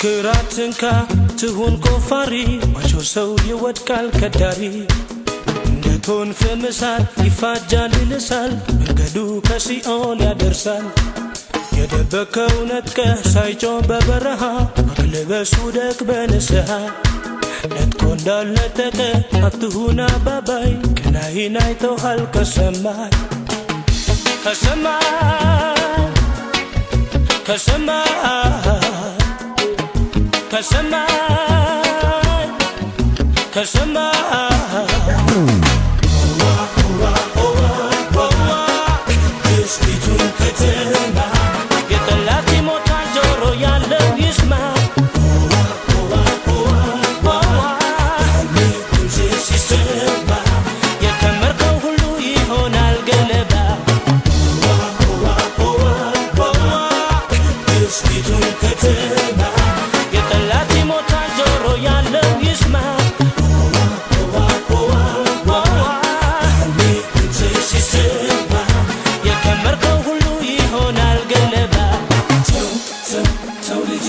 ሞክራትንካ ትሁን ቆፋሪ ዋቸው ሰው ይወድቃል ከዳሪ እንደቶን ፍምሳል ይፋጃል ይልሳል መንገዱ ከሲኦል ያደርሳል የደበከው ነጥቀህ ሳይጮህ በበረሃ አቅልበስ ውደቅ በንስሐ ነጥቆ እንዳልነጠቀ አትሁን አባባይ ቀናይን አይተውሃል ከሰማይ ከሰማይ ከሰማይ ከሰማይ ከሰማይ ቅድስቲቱን ከተማ የጠላት ይሞታል ጆሮ ያለው ይስማ ሲሰማ የከመርከው ሁሉ ይሆናል ገለባ ቅድስቲቱን ከተማ የጠላት ይሞታል ጆሮ ያለው ይስማ ሲሰማ የከመርከው ሁሉ ይሆናል ገለባ ተው ልጄ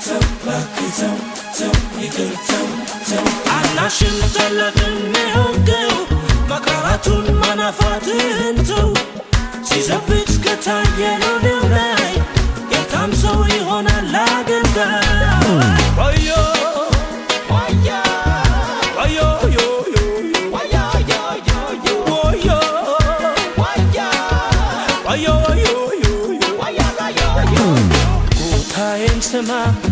ተው እባክህ ተው ይቅር ተው አናሽም ታላቅም የሆንከው መከራቱን ማናፋትን ተው ሲዘብት ከታየ ነው ላይ የታም ሰው ይሆናል አገልጋይ ወዮ ወዮ ወዮ ጉታዬን ስማ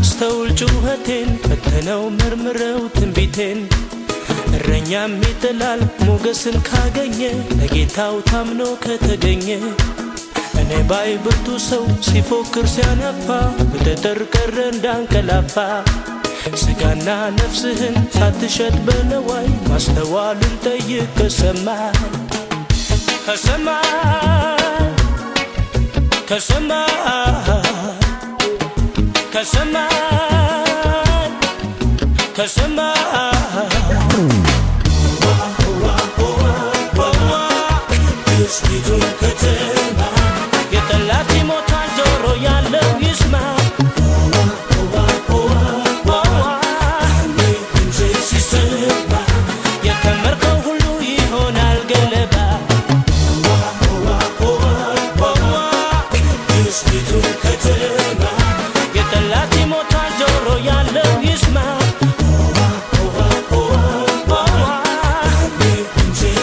ስተውል ጩኸቴን ፈተነው መርምረው ትንቢቴን እረኛም ይጥላል ሞገስን ካገኘ ለጌታው ታምኖ ከተገኘ እኔ ባይ ብርቱ ሰው ሲፎክር ሲያነፋ በጠጠር ቀረ እንዳንቀላፋ ስጋና ነፍስህን ሳትሸጥ በነዋይ ማስተዋልን ጠይቅ ከሰማይ ከሰማይ ከሰማይ ከሰማይ ከሰማይ ቅድስቲቱን ከተማ የጠላት ይሞታል ጆሮ ያለው ይስማ ሲሰማ የከመርከው ሁሉ ይሆናል ገለባ ቅድስቲቱን ከተማ የጠላት ይሞታል ጆሮ ያለው ይስማ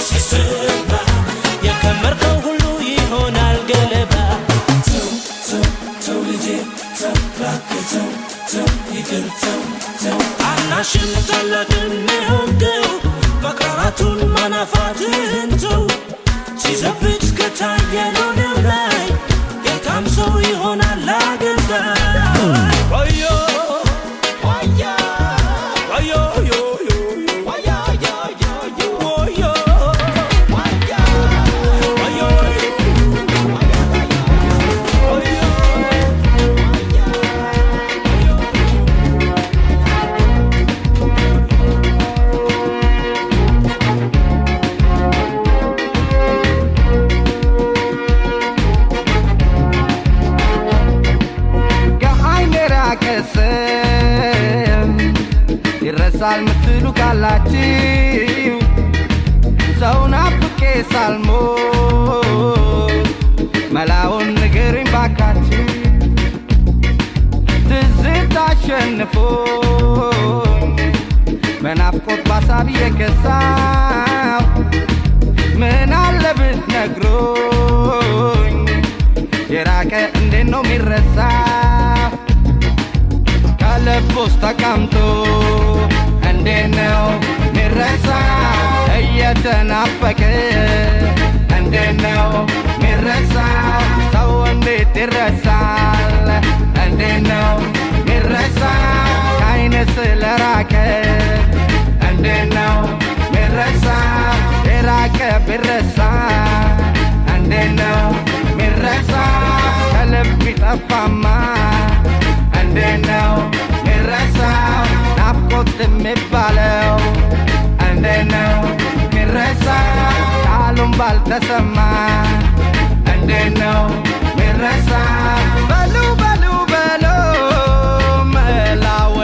ሲሰማ የከመርከው ሁሉ ይሆናል ገለባ ተው ልጄ ተው እባክህ ተው ይቅር ተው አናሽም ታላቅም የሆንከው መከራቱን ማናፋትን ተው ሲዘብት ከታየ ነው ላይ የታም ሰው ይሆናል አገልጋይ ወዮ ወዮ ወዮ ይረሳል ምትሉ ካላችሁ ሰው ናፍቄ ሳልሞት መላውን ንገሩኝ ባካችሁ ትዝታ አሸንፎኝ በናፍቆት ባሳብ የከሳው ምን አለ ብትነግሩኝ የራቀ እንዴት ነው ሚረሳ ከልቦስ ተቀምጦ እንዴት ነው ሚረሳ እየተናፈቀ እንዴት ነው ሚረሳ ሰው እንዴት ይረሳል እንዴት ነው ሚረሳ ከዓይን ስለራቀ እንዴት ነው ሚረሳ የራቀ ቢረሳ እንዴት ነው ሚረሳ ከልብ ይጠፋማ እንዴት ነው ሚረሳው ናፍቆት የሚባለው እንዴት ነው ሚረሳው ቃሉም ባልተሰማ እንዴት ነው ሚረሳው በሉ መላው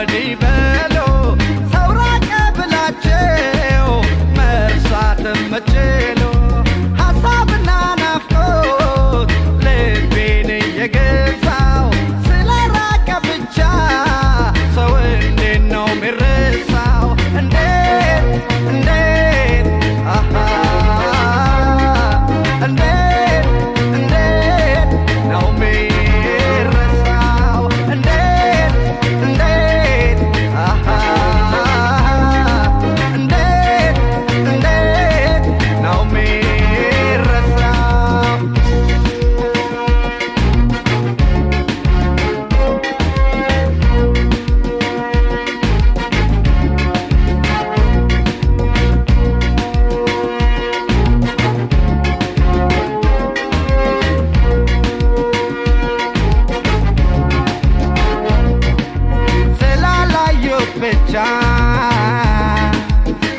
ብቻ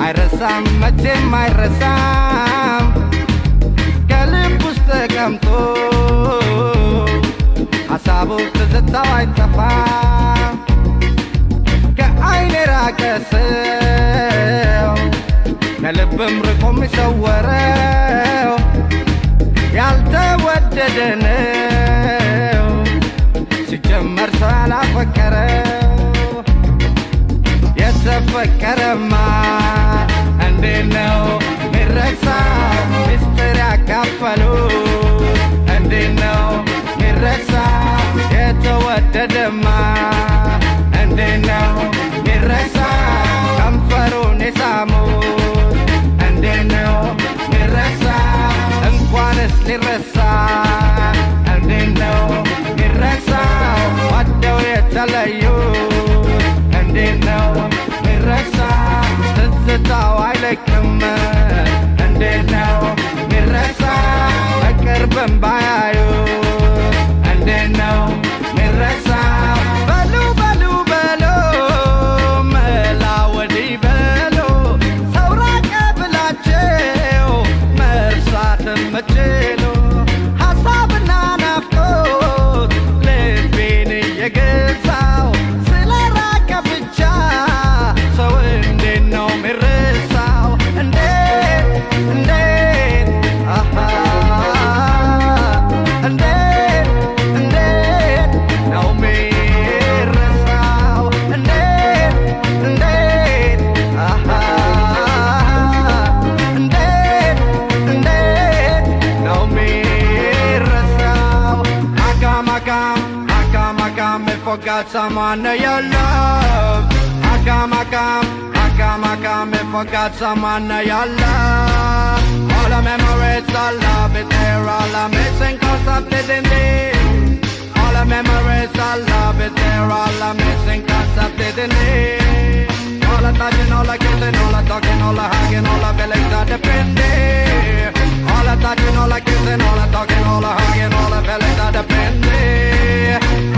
አይረሳም መቼም አይረሳም ከልብ ውስጥ ተቀምጦ ሐሳቡ ትዝታው አይጠፋም ከዓይኔ ራቀ ሰው ከልብም ርቆ የሚሰወረው ያልተወደደ ነው ሲጀመር ሰው ያላፈቀረው የተፈቀረማ እንዴት ነው ሚረሳው ሚስጥር ያካፈሉት እንዴት ነው ሚረሳው የተወደደማ እንዴት ነው ሚረሳው ከንፈሩን የሳሙት እንዴት ነው ሚረሳው እንኳንስ ሊረሳ እንዴት ነው ሚረሳው ወደው የተለዩት እንዴት ነው ሚረሳው ትዝታው አይለቅም እንዴት ነው ሚረሳው በቅርብም ባያዩት እንዴት ነው ሚረሳው በሉ በሉ በሉ መላ ወዲህ በሉ ሰው ራቀ ብላችሁ መርሳትም ምትችሉ ሐሳብና ናፍቆት ልቤን እየገዛው ስለ ራቀ ብቻ ሰው እንዴት ነው ሚረሳው እንዴት እንዴት አሃ እንዴት እንዴት ነው ሚረሳው እንዴት እንዴት አሃ እንዴት እንዴት ነው ሚረሳው I forgot someone that you love I forgot someone that you love all the memories I love it there all the missing cause of living there all the memories I love it there all the missing cause of living there all the touching all the kissing all the talking all the hugging all the feelings that depend there all the touching all the kissing all the talking all the hugging all the feelings that depend there I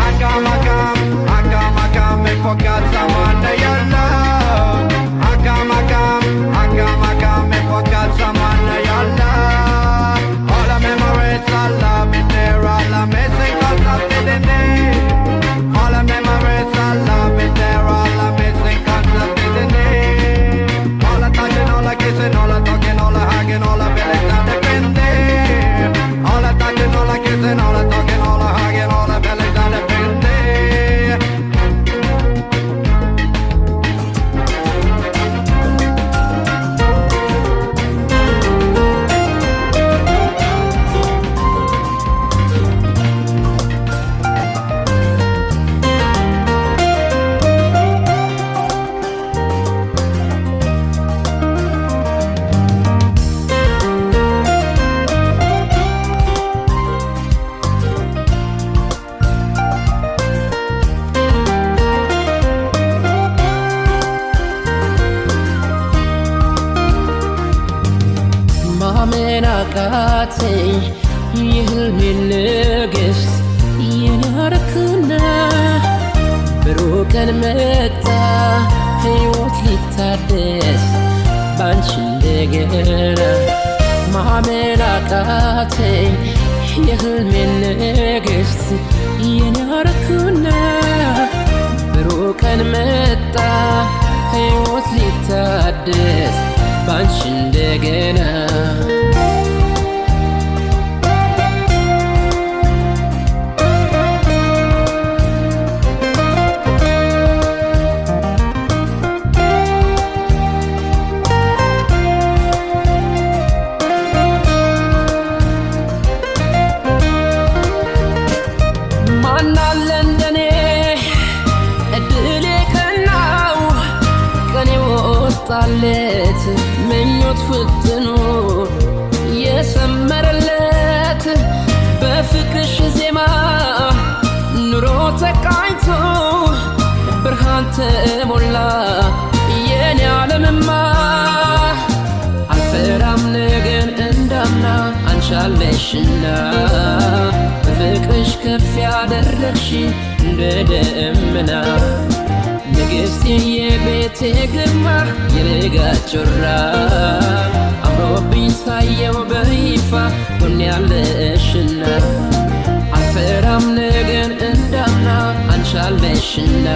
come and forgot someone that you love I come and forgot someone that you love all the memories I love it there all the missing cause of living there all the memories I love it there all the missing cause of living there all the touching all the kissing all the talking all the hugging all the feelings that depend there all the touching all the kissing all the talking all the hugging all the feelings that depend there ማመን አቃተኝ የህልሜን ንግሥት የኔ አረክና ብሩህ ቀን መጣ ሕይወት ሊታደስ ባንቺ እንደገና ማመን አቃተኝ የህልሜን ንግሥት የኔ አረክና ብሩህ ቀን መጣ ሕይወት ሊታደስ ባንቺ እንደገና ማናለ እንደኔ እድሌ ቀናው ቀኔ ወጣለት ምኞት ፍትኑ የሰመረለት በፍቅርሽ ዜማ ኑሮ ተቃኝቶ ብርሃን ተሞላ የኔ ዓለምማ አልፈራም ነገን እንዳምና አንቻለሽና በፍቅርሽ ከፍ ያደረግሽ እንደ ደመና ነገ ንግሥቴ የቤቴ ግርማ የልጋ ጮራ አምሮብኝ ታየው በይፋ ጎኔ ያለሽና አልፈራም ነገን እንዳምና አንቻለሽና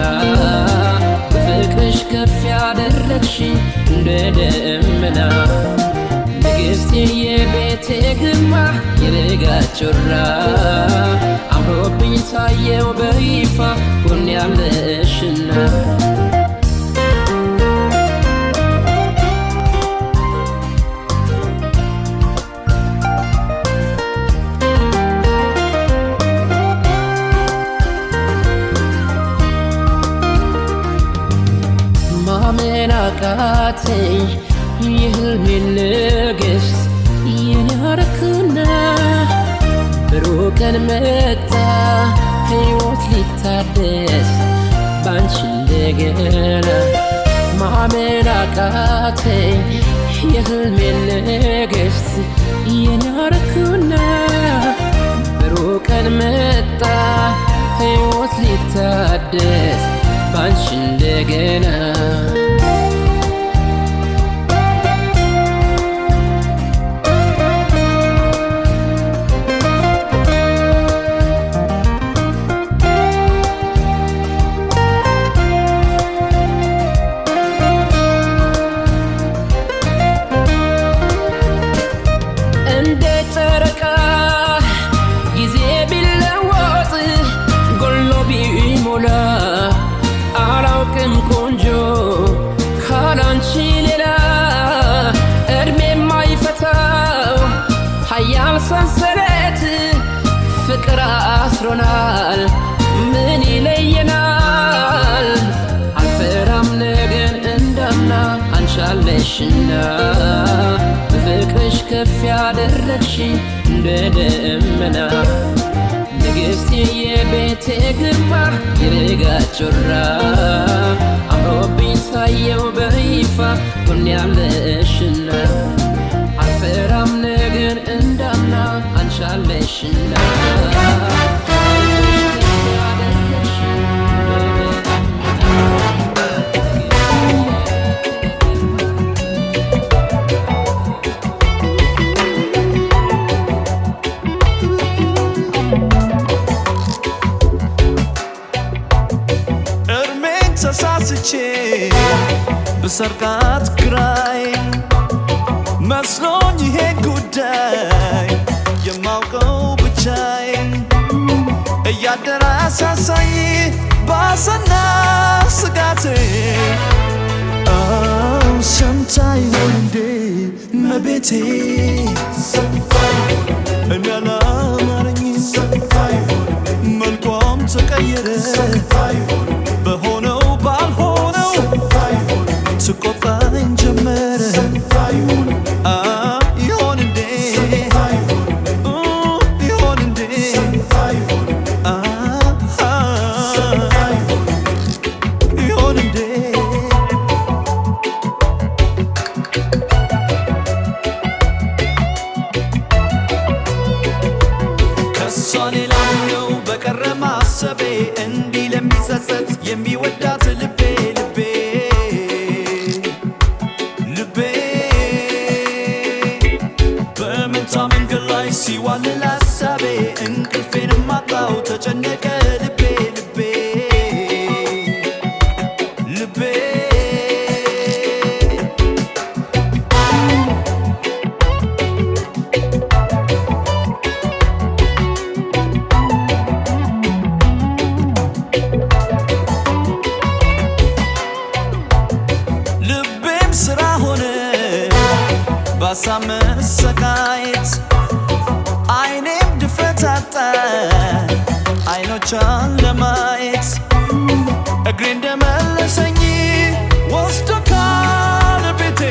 በፍቅርሽ ከፍ ያደረግሽኝ እንደ ደመና ንግሥቴ የቤቴ ግርማ የልጋ ጮራ አምሮብኝ ታየው በይፋ ጎኔ ያለሽና ማመን አቃተኝ የሕልሜን ንግሥት የኔ አረክና ብሩህ ቀን መጣ ሕይወት ሊታደስ ባንቺ እንደገና ማመን አቃተኝ የሕልሜን ንግሥት የኔ አረክና ብሩህ ቀን መጣ ሕይወት ሊታደስ ባንቺ እንደገና እንደ ጨረቃ ጊዜ ቢለወጥ ጎሎ ቢሞላ አላውቅም ቆንጆ ካላንቺ ሌላ እድሜ የማይፈታው ኃያል ሰንሰለት ፍቅር አስሮናል ምን ይለየናል አልፈራም ነገን እንዳምና አንቻለሽና በፍቅርሽ ከፍ ያደረግሽኝ እንደ ደመና ንግሥቴ የቤቴ ግርማ የልጋ ጮራ አምሮብኝ ታየው በይፋ ጎኔ ያለሽና አልፈራም ነገን እንዳምና አንቻለሽና ተሳስቼ ብሰርቃት ግራይ መስሎኝ ይሄ ጉዳይ የማውቀው ብቻዬን እያደረ አሳሳኝ ባሰና ስጋቴ ሰምታ ይሆን እንዴ መቤቴ እኔ አላማረኝ መልኳም ተቀየረ በሆነው ባልሆነው ትቆጣኝ ጀመረ ይሆን እንዴ ይሆን እንዴ ይሆን እንዴ ከሷ ሌላ ነው በቀረ ማሰቤ እንዲህ ለሚጸጸት የሚወዳት ልቤ በመንታ መንገድ ላይ ሲዋልል ሀሳቤ እንቅልፌን ማጣው ተጨነቀ ልቤ ልቤም ስራ ሆነ ባሳብ መሰቃየት አይኔም ድፍረት አጣ አይኖቿን ለማየት እግሬ እንደመለሰኝ ወስዶ ካለቤቴ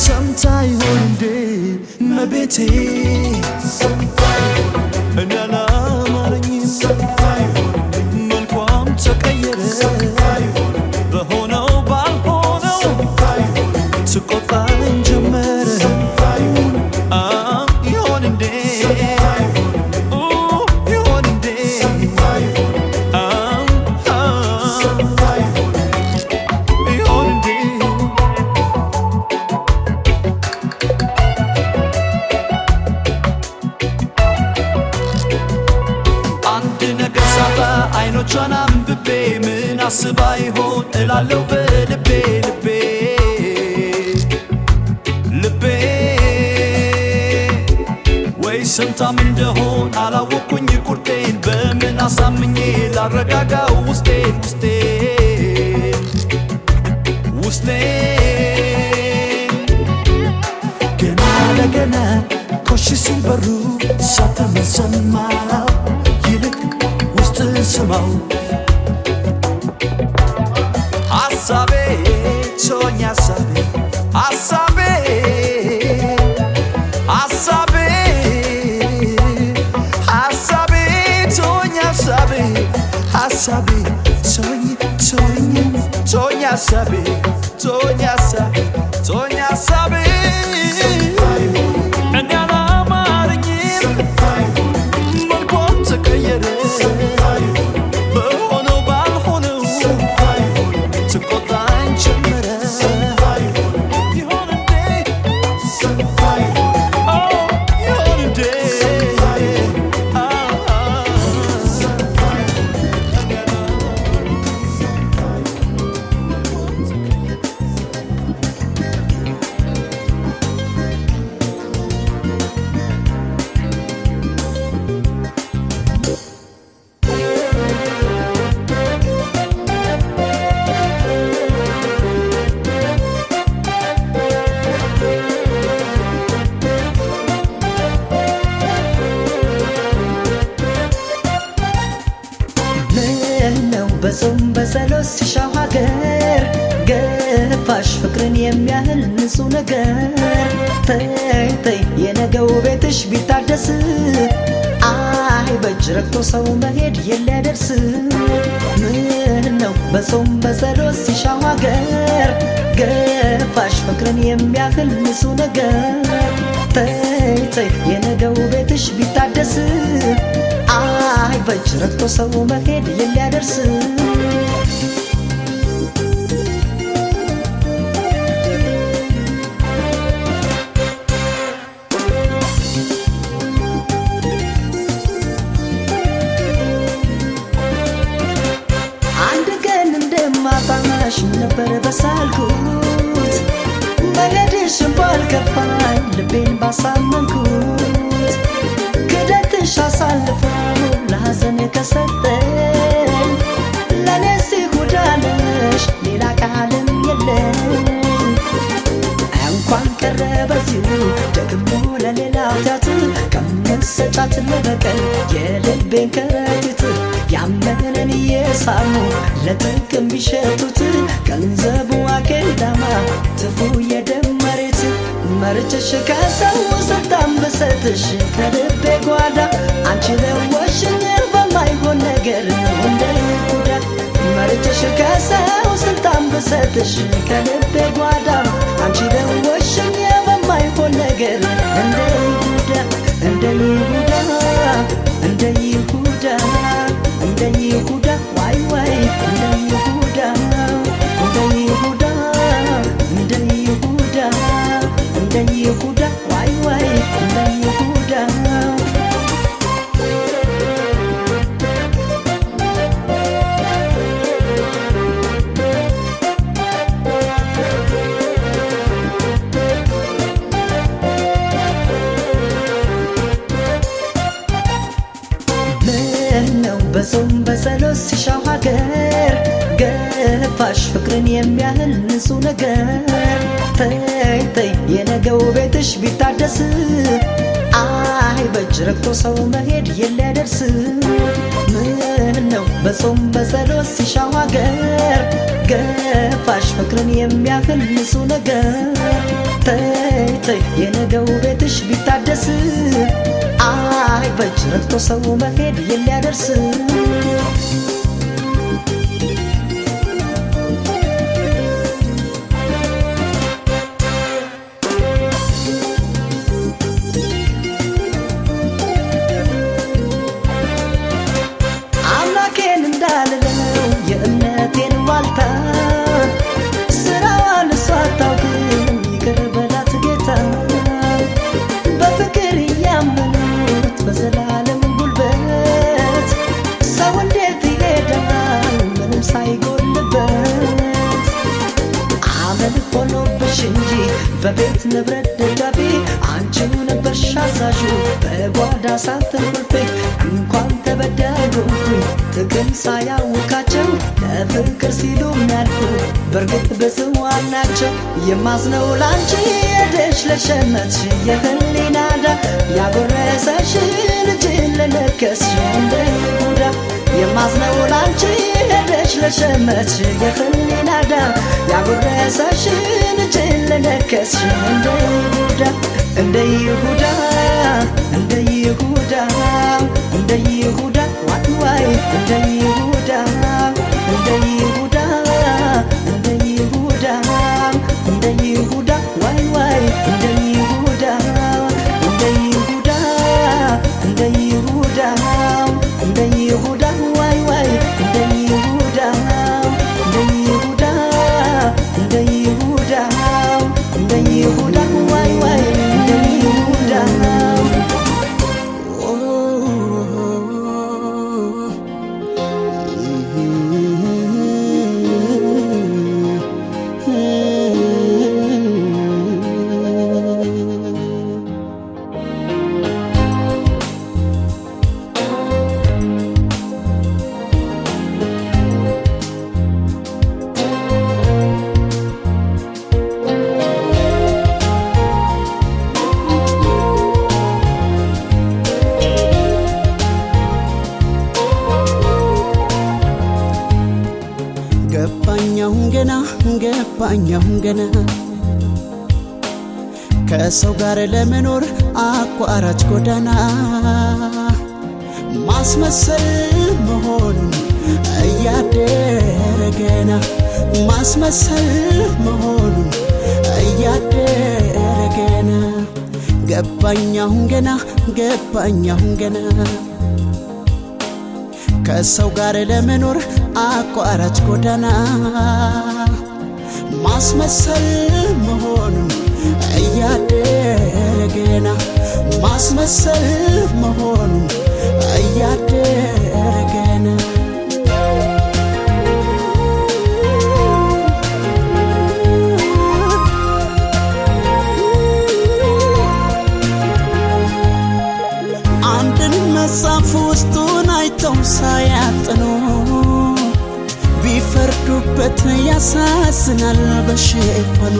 ሰምታ ይሆን እንዴ መቤቴ እኔ አላማረኝም መልኳም ተቀየረ በሆነው ባልሆነው ትቆጣኝ ጀመረ ይሆን እንዴ ይሆን እንዴ አይኖቿን አንብቤ ምን አስባ ይሆን እላለሁ በልቤ ልቤ ልቤ ወይ ሰምታም እንደሆን አላወቅኩኝ ቁርጤን በምን አሳምኜ ላረጋጋው ውስጤን ገና ለገና ኮሽ ሲል በሩ ሳተመሰማው ይልቅ ውስጥን ስማው ሐሳቤ ጮኝ ሐሳቤ ጮኝ ሐሳቤ ጮኝ ሐሳቤ እኔ አላማረኝም መልኳም ተቀየረ በሆነው ባልሆነው ትቆጣኝ ጀመረ ይሆን እንዴ ይሆን እንዴ በጾም በጸሎት ሲሻው ሀገር ገፋሽ ፍቅርን የሚያህል ንጹህ ነገር ተይ የነገው ቤትሽ ቢታደስ አይ በእጅ ረግቶ ሰው መሄድ የለደርስ ምነው በጾም በጸሎት ሲሻው ሀገር ገፋሽ ፍቅርን የሚያህል ንጹህ ነገር ተይ የነገው ቤትሽ ቢታደስ አይ በእጅ ረግቶ ሰው መሄድ የለደርስ አንድ ቀን እንደማጣሽ ነበር በሳልኩት መሄድሽን ባልከፋኝ ልቤን ባሳመንኩት ክደትሽ አሳልፈው ለሐዘን ከሰጠኝ ለኔስ ይሁዳነሽ ሌላ ቃልም የለኝ እንኳን ቀረ በዚሁ ደግሞ ለሌላ ኃጢአት ከመሰጫት ለበቀል የልቤን ከረጢት ያመነን እየሳሙ ለጥቅም ቢሸጡት ገንዘቡ አኬዳማ ትፉ የደም መሬት መርጭሽ ከሰው ስልጣን ብሰጥሽ ከልቤ ጓዳ አንቺ ለወሽኝ በማይሆን ነገር እንደ ይሁዳ መርጭሽ ከሰው ስልጣን ብሰጥሽ ከልቤ ጓዳ አንቺ ለወሽኝ በማይሆን ነገር እንደ ይሁዳ እንደ ይሁዳ ዋይ እንደ ይሁዳ ዋይ እንደ ይሁዳ ምነው በጾም በጸሎት ሲሻው ሀገር ገፋሽ ፍቅርን የሚያህል ንጹህ ነገር ተይ የነገው ቤትሽ ቢታደስ አይ በእጅ ረግቶ ሰው መሄድ የለደርስ ምነው በጾም በጸሎት ሲሻው ሀገር ገፋሽ ፍቅርን የሚያህል ንጹህ ነገር ተይ የነገው ቤትሽ ቢታደስ አይ በእጅ ረግቶ ሰው መሄድ የለደርስ አምላኬን እንዳልለው የእምነቴን ዋልታ ስራዋን እሷ አታውቅም ይቅር በላት ጌታ በፍቅር እያመኑት በዘላለም ጉልበት ሰው በቤት ንብረት ደጃፊ አንቺው ነበርሽ አዛዡ በጓዳ ሳትንቁልፌ እንኳን ተበዳጎኩኝ ጥቅም ሳያውቃቸው ለፍቅር ሲሉ የሚያልፉ በርግጥ ብዙዋን ናቸው። የማዝነው ላንቺ ሄደሽ ለሸመትሽ የህሊና ዕዳ ያጎረሰሽ ልጅን ለነከስሽ እንደ ይሁዳ የማዝነው ላንቺ ሄደሽ ለሸመትሽ የህሊና ዕዳ ያጎረሰሽ ልጅን ለነከስሽ እንደ ይሁዳ እንደ ይሁዳ እንደ ይሁዳ እንደ ይሁዳ ዋይ ዋይ እንደ ይሁዳ እንደ ይሁዳ እንደ ይሁዳ እንደ ይሁዳ ዋይ ዋይ እንደ ይሁዳ እንደ ይሁዳ እንደ ይሁዳ እንደ ይሁዳ ዋይ ዋይ እንደ ይሁዳ እንደ ይሁዳ እንደ ይሁዳ እንደ ይሁዳ ዋይ ዋይ እንደ ይሁዳ ገባኛሁን ገና ከሰው ጋር ለመኖር አቋራጭ ጎዳና ማስመሰል መሆኑን እያደረ ገና ማስመሰል መሆኑን እያደረ ገና ገባኛሁን ገና ከሰው ጋር ለመኖር አቋራጭ ጎዳና ማስመሰል መሆኑን እያደረ ገና ማስመሰል መሆኑን እያደረ ገና አንድን መጽሐፍ ውስጡን አይተው ሳያጥኑ ቢፈርዱበት ያሳዝናል በሽፋኑ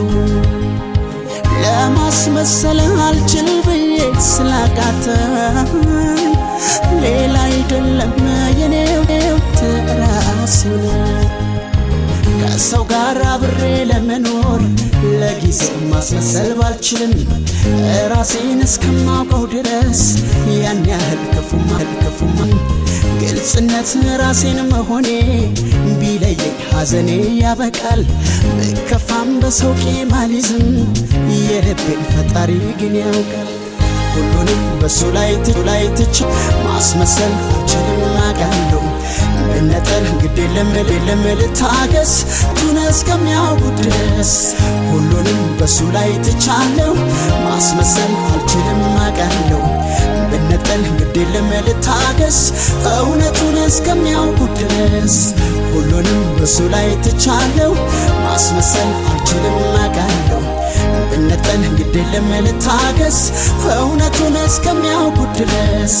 ለማስመሰል አልችል ብዬ ስላቃተኝ ሌላ አይደለም የኔው ተራሴው ከሰው ጋር አብሬ ለመኖር ለጊዜው ማስመሰል ባልችልም ራሴን እስከማውቀው ድረስ ያን ያህል ከፉማ ግልጽነት ራሴን መሆኔ ቢለየኝ ሐዘኔ ያበቃል ብከፋም በሰው ቂም አልይዝም የልቤን ፈጣሪ ግን ያውቃል ሁሉንም በሱ ላይ ትቼ ማስመሰል አልችልም አውቃለሁ መነጠል ግድ የለም ልታገስ ቱን እስከሚያውቁ ድረስ ሁሉንም በሱ ላይ ትቻለሁ ማስመሰል አልችልም አውቃለሁ መነጠል ግድ የለም ልታገስ እውነቱን እስከሚያውቁ ድረስ ሁሉንም በሱ ላይ ትቻለሁ ማስመሰል አልችልም አውቃለሁ መነጠል ግድ የለም ልታገስ እውነቱን እስከሚያውቁ ድረስ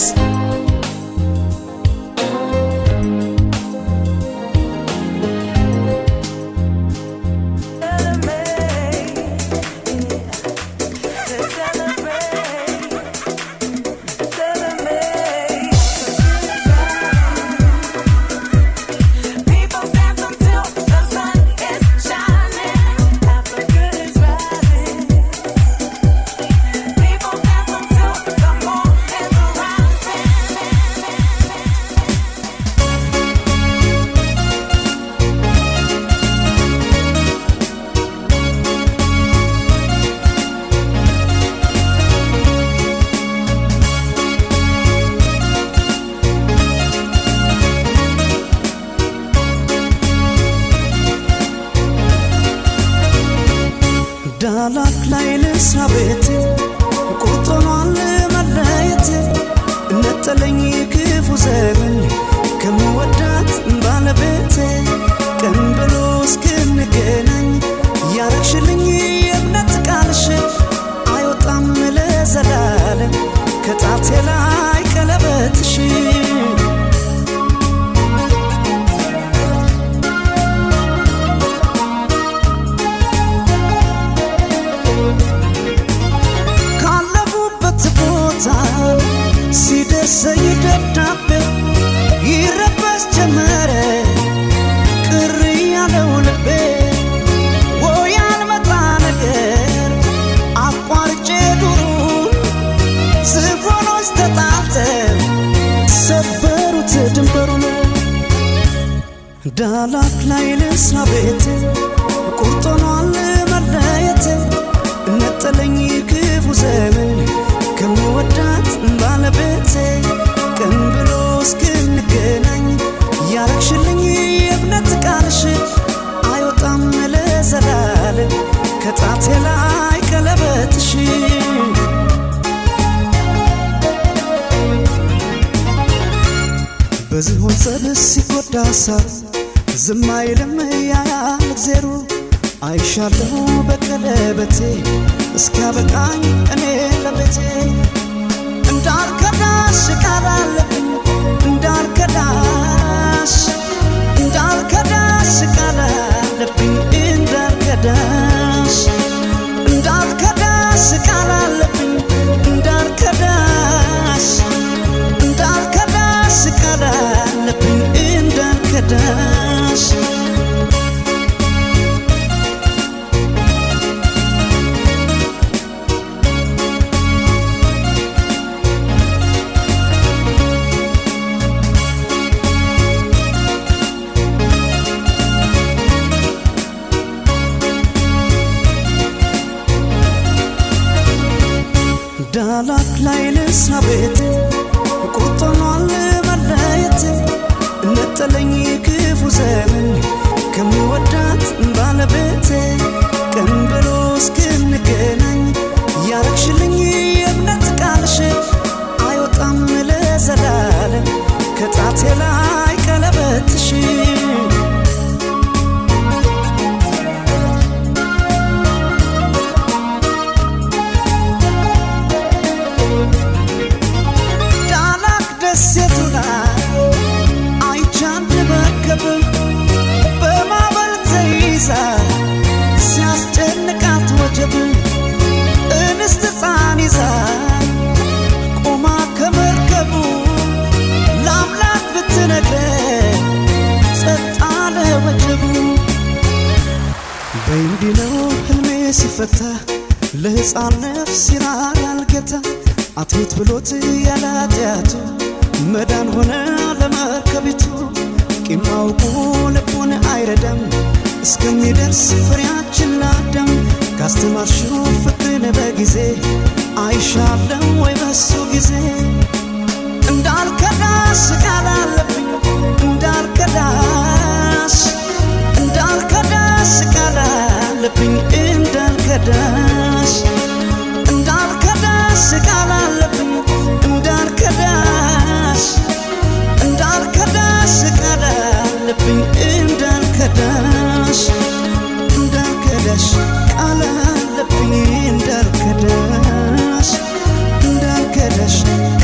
ዳላክ ላይ ልስራ ቤት ቁርጦኗል መለየት ነጠለኝ ክፉ ዘመን ከምወዳት ባለቤት ቀን ብሎ እስክንገናኝ ያረግሽልኝ የእምነት ቃልሽ ዳላክ ላይ ልስራ ቤቴ ቁርጦኗል መለየቴ ነጠለኝ ክፉ ዘመን ከሚወዳት ባለቤቴ ቀን ብሎ እስክንገናኝ ያረግሽልኝ የእምነት ቃልሽ አይወጣም ለዘላለም ከጣቴ ላይ ቀለበትሽ በዝሆን ጸብስ ሲጎዳ ሳር ዝም አይልም ያያል እግዜሩ አይሻለሁ በቀለበቴ እስኪያበቃኝ እኔ ለቤቴ እንዳልከዳሽ ቃል አለብኝ እንዳልከዳሽ ቃል አለብኝ እንዳልከዳሽ ቃል አለብኝ እንዳልከዳሽ ቃል አለብኝ እንዳልከዳሽ ዳላክ ላይ ልስራ ቤቴ ቁርጦኗል መለየቴ ነጠለኝ ክፉ ዘመን ከሚወዳት ባለቤቴ ቀን ብሎ እስክንገናኝ ያረግሽልኝ የእምነት ቃልሽ አይወጣም ለዘላለም ከጣቴ ላይ ቀለበትሽ በማዕበል ተይዛ ሲያስጨንቃት ወጀብ እንስት ሕፃን ይዛ ቆማ ከመርከቡ ለአምላክ ብትነግረን ጸጥ አለ ወጀቡ በእንዲህ ነው ሕልሜ ሲፈታ ለሕፃን ነፍስ ይራራል ጌታ አትሁት ብሎት ያለ ኃጢአቱ መዳን ሆነ ለመርከቢቱ ቂም አውቆ ልቡን አይረዳም እስከሚደርስ ፍሬያችን ላዳም ካስተማርሽው ፍቅርን በጊዜ አይሻለም ወይ በሱ ጊዜ እንዳልከዳሽ ቃል አለብኝ እንዳልከዳሽ ቃል አለብኝ እንዳልከዳሽ ቃል አለብኝ እንዳልከዳሽ ቃል አለብኝ እንዳልከዳሽ ቃል አለብኝ እንዳልከዳሽ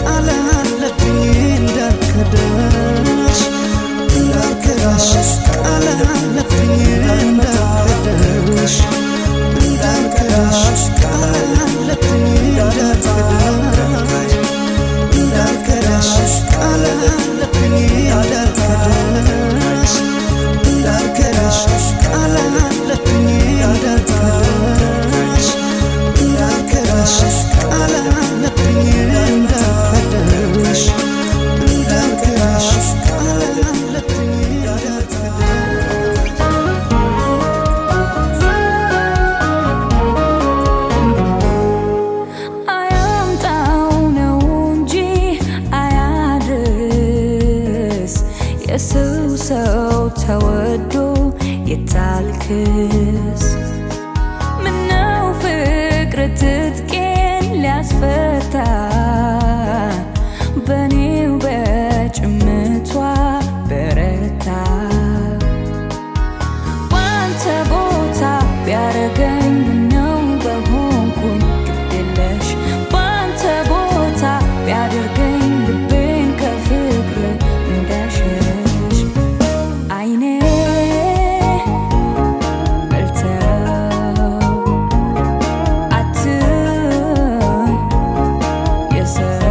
ቃል አለብኝ እንዳልከዳሽ ቃል አለብኝ እንዳልከዳሽ ቃል አለብኝ እንዳልከዳሽ ቃል አለብኝ እንዳልከዳሽ ቃል አለብኝ እንዳልከዳሽ ቃል አለብኝ እንዳልከዳሽ ቃል አለብኝ ሰው ተወዶ የታልክስ ምነው ፍቅር ትጥቄን ሊያስፈታ በኔው በጭምቷ በረታ ባንተ ቦታ ቢያረገኝ ምነው በሆንኩኝ ግድለሽ ባንተ ቦታ ቢያደርገኝ ልቤን ከፍቅር እንዳሸሽ Yes, sir.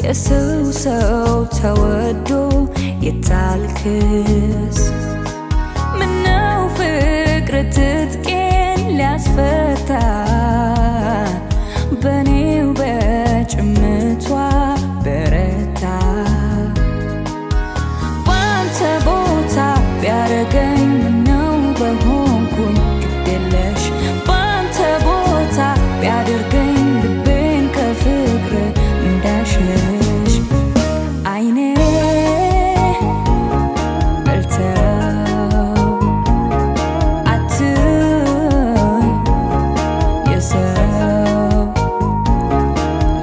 የሰው ሰው ተወዶ የታልክስ ምነው ፍቅር ትጥቄን ሊያስፈታ በኔው በጭምቷ በረታ ባንተ ቦታ ቢያረገኝ ምነው በሆንኩኝ ግዴለሽ ባንተ ቦታ ቢያደርገኝ ልቤን ከፍቅር እንዳሸሽ አይኔ በልተው አትይ የሰው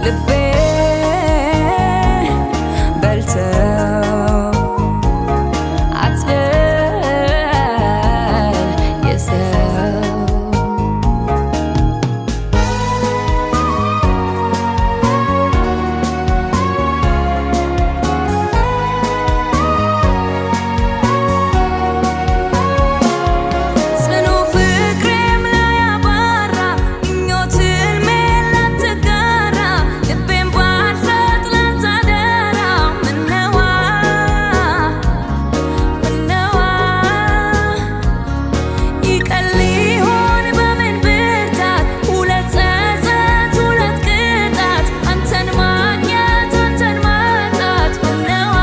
ልቤ በልተው አትበል የሰው ጽኑ ፍቅሬም ላይ አባራ ምኞትን ላትጋራ ልቤን ባልሰጥ ላንተ አደራ ምነዋ ይቀል ይሆን በምን ብርታት ሁለት ጸጸት ሁለት ቅጣት አንተን ማግኘት አንተን ማጣት ምነዋ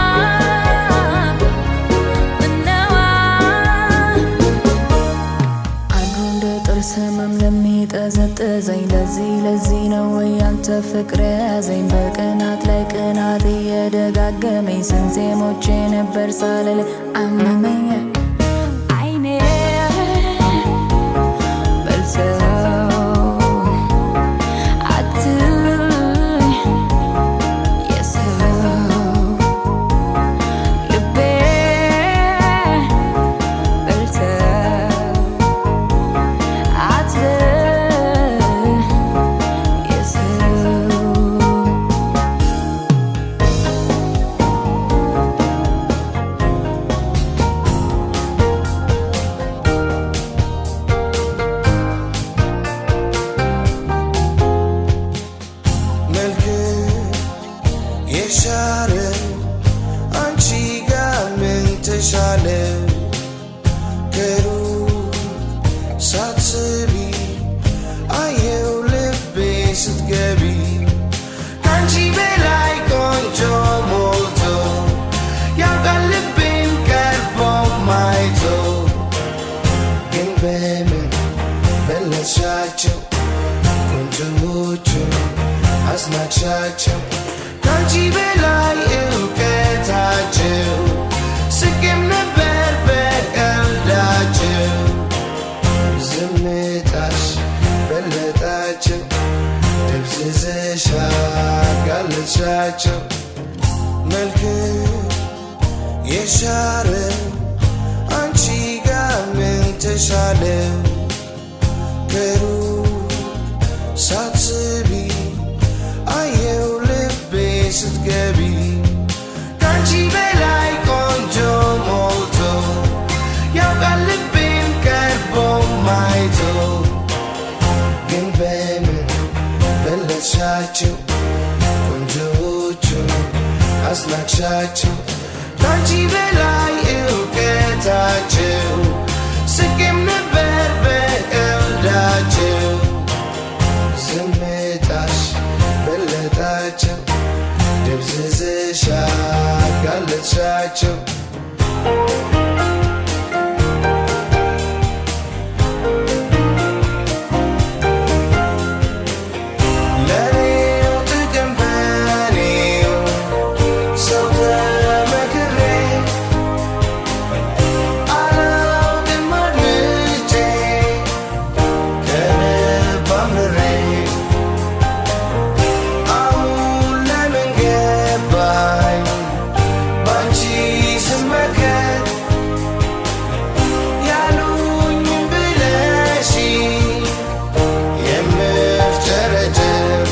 አንዱ እንደ ጥርስ ህመም ለሚጠዘጥዘኝ ለዚህ ነው ወይ አንተ ፍቅር ያዘኝ በቅናት ላይ ቅናት እየደጋገመኝ ስንቴ ሞቼ ነበር ሳልል አመመኝ አይኔ በልተው አትይ የሰው ልቤ በልተው አትበል የሰው መልክ የሻረ አንቺ ጋር ምን ተሻለ ከሩቅ ሳትስቢ አየው ልቤ ስትገቢ ከአንቺ በላይ ቆንጆ ሞልቶ ያውቃል ልቤን ቀርቦ ማይቶ ግን በምን በለጥሻቸው ቆንጆዎቹን አስናቅሻቸው ከአንቺ በላይ እውቀታቸው ስቄም ነበር በቀልዳቸው ዝምታሽ በለጣቸው ደብዝዘሽ አጋለጥሻቸው መልክ የሻረ አንቺ ጋር ምን ተሻለ ከሩቅ ሳትስቢ አየው ልቤ ስትገቢ ከአንቺ በላይ ቆንጆ ሞልቶ ያውቃል ልቤን ቀርቦ ማይቶ ግን በምን በለጥሻቸው ቆንጆዎቹን አስናቅሻቸው ከአንቺ በላይ እውቀታቸው ስቄም ነበር በቀልዳቸው ዝምታሽ በለጣቸው ደብዝዘሽ አጋለጥሻቸው ለኔው ጥቅም በኔው ሰው ተመክሬ አላውቅም አድምጬ ከልብ አምርሬ አሁን ለምን ገባኝ ባንቺ ስመከር ያሉኝም ብለሽ የምፍጨረጨር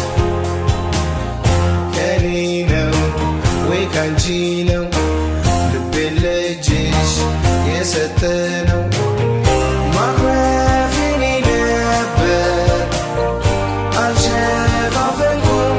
ከኔ ነው ወይ ካንቺ ነው ልቤን ለእጅሽ የሰጠነው ማኩረፍ የኔ ነበር አልሸፋፈንኩም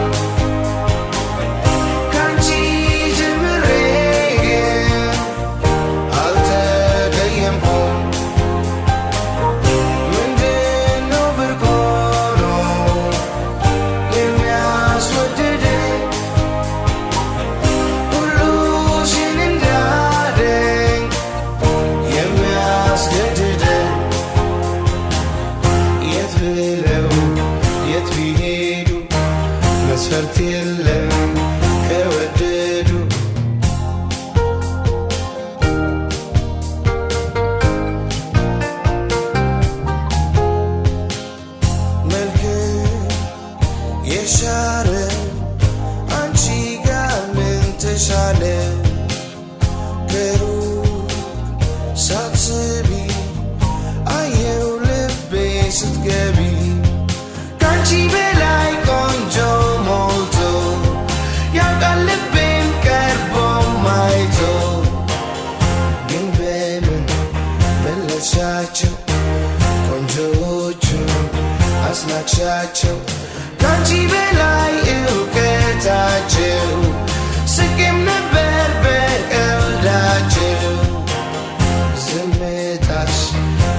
መስፈርት የለም ከወደዱ መልክ የሻረ አንቺ ጋር ምን ተሻለ ከሩቅ ሳትስቢ አየው ልቤ ስትገቢ ካንቺ በላይ ቆንጆ ሞልቶ ያውቃል ልቤም ቀርቦ ማይቶ ግን በምን በለጥሻቸው ቆንጆዎቹን አስናቅሻቸው ካንቺ በላይ እውቀታቸው ስቄም ነበር በቀልዳቸው ዝምታሽ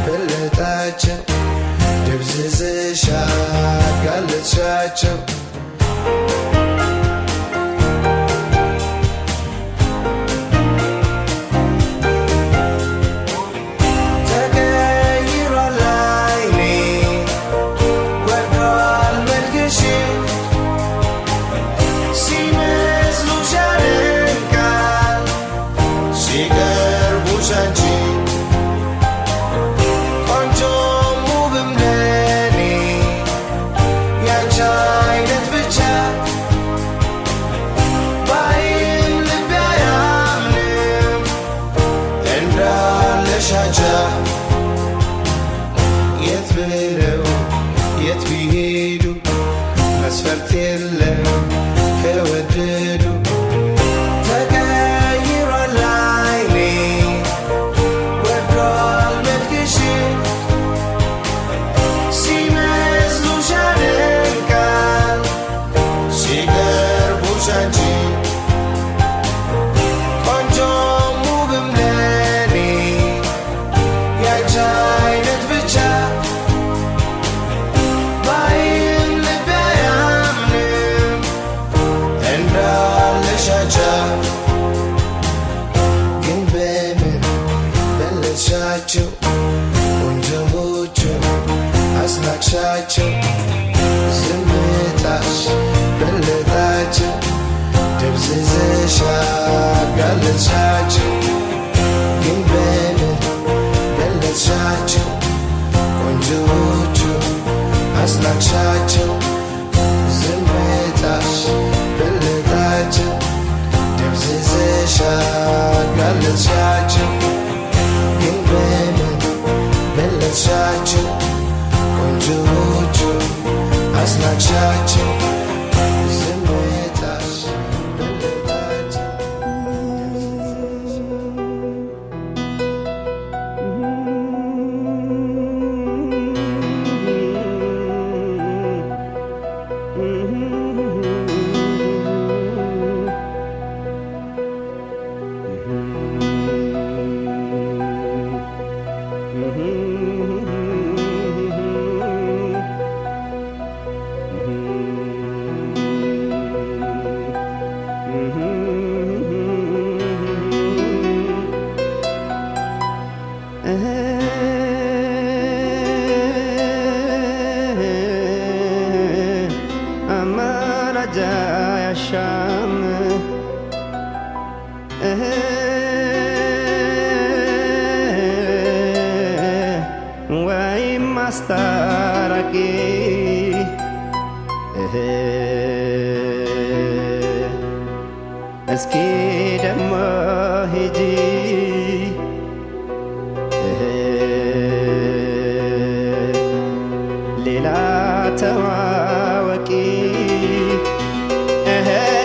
በለጣቸው ደብዝዘሽ አጋለጥሻቸው ተቀይሯል ዓይኔ ወዷል መልክሽ ሲመስሉሽ ያደንቃል ሲቀርቡሽ አንቺ ቆንጆም ውብም ለኔ ያንቺ አይነት ብቻ ባይም ልቤ አያምንም እንዳለሽ አቻ የት ብለው የት ቢሄዱ መስፈርት የለም ከወደዱ ተቀይሯል ዓይኔ ወዷል መልክሽ ሲመስሉሽ ያደንቃል ሲቀርቡሽ አንቺ ቆንጆም ውብም ለኔ ያንቺ አይነት ብቻ ባይም ልቤ አያምንም እንዳለሽ አቻ ግን በምን በለጥሻቸው ቆንጆዎቹን አስናቅሻቸው ዝምታሽ በለጣቸው ደብዝዘሽ አጋለጥሻቸው ግን በምን በለጥሻቸው ቆንጆዎቹን አስናቅሻቸው ዝምታሽ በለጣቸው ደብዝዘሽ አጋለጥሻቸው ግን በምን በለጥሻቸው ቆንጆዎቹን አስናቅሻቸው ዝምታሽ በለጣቸው አማራጃ ያሻም ወይም ማስታረቂ እስኪ ደሞ ሂጂ ሌላ ተዋወቂ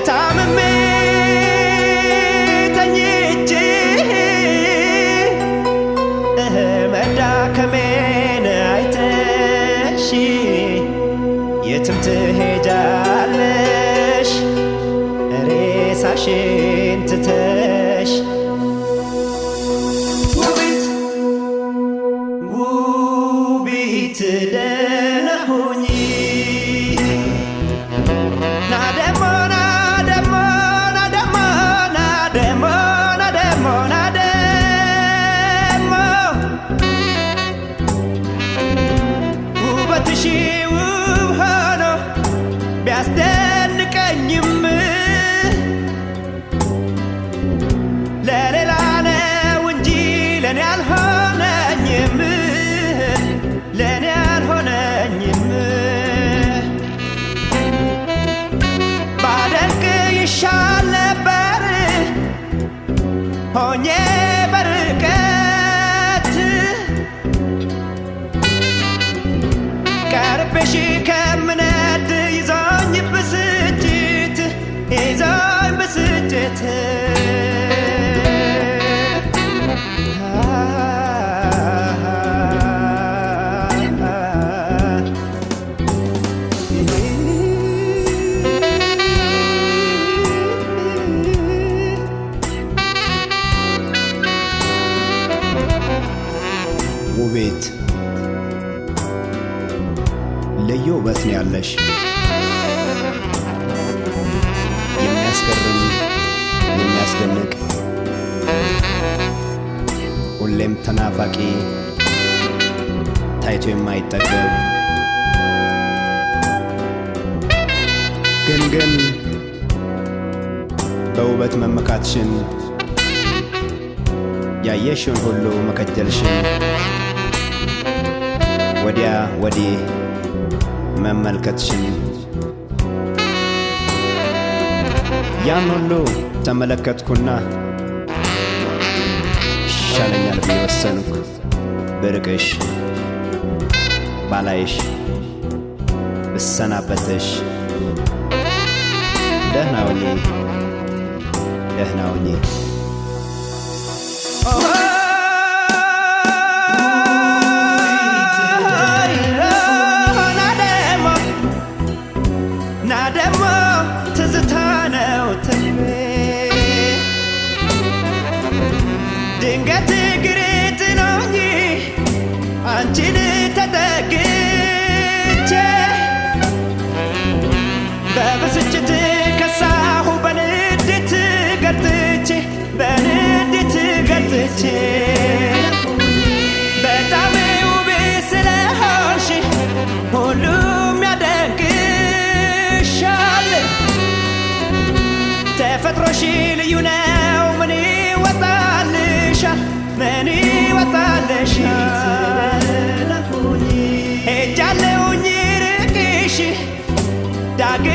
ታምሜ ተኝቼ መዳከሜን አይተሽ የትም ትሄጃለሽ ሬሳሽን ትተሽ ውቢት ውቢት ደህና ሁኚ ናደሞ ናደሞ ናደሞ ናደሞ ናደሞ ናደሞ ውበትሽ ውብ ሆኖ ቢያስደንቀኝ ነው ያለሽ የሚያስገርም የሚያስደንቅ ሁሌም ተናፋቂ ታይቶ የማይጠገብ ግን በውበት መመካትሽን ያየሽውን ሁሉ መከጀልሽን ወዲያ ወዲህ መመልከትሽን ያን ሁሉ ተመለከትኩና ይሻለኛል ብዬ ወሰንኩ ብርቅሽ ባላይሽ ብሰናበትሽ ደህና ሁኚ ናደሞ ትዝታ ነው ተልቤ ድንገት ግሬት ነው እንጂ አንቺን ተጠግቼ በብስጭት ከሳሁ በንዴት ገርጥቼ በጣም ውብ ስለሆንሽ ሁሉም ያደንቅሻል። ተፈጥሮሽ ልዩ ነው ምን ይወጣልሻል ሄጃለሁኝ ርቄሽ ዳግም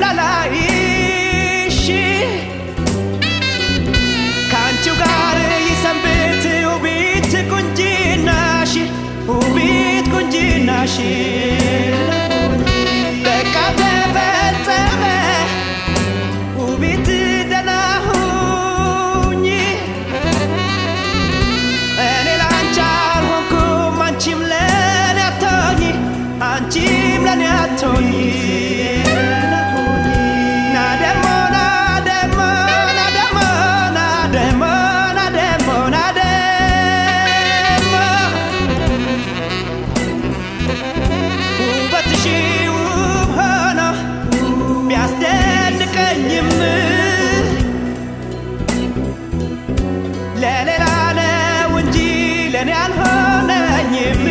ላላይሽ ካንቺው ጋር ይሰንብት ውቢት ቁንጅናሽ በቃ ተፈጸመ ውቢት ደህና ሁኚ እኔ ላንቺ አልሆንኩም አንቺም ለኔ አትሆኚ ውበትሽ ውብ ሆኖ ቢያስደንቀኝም ለሌላ ነው እንጂ ለኔ አልሆነኝም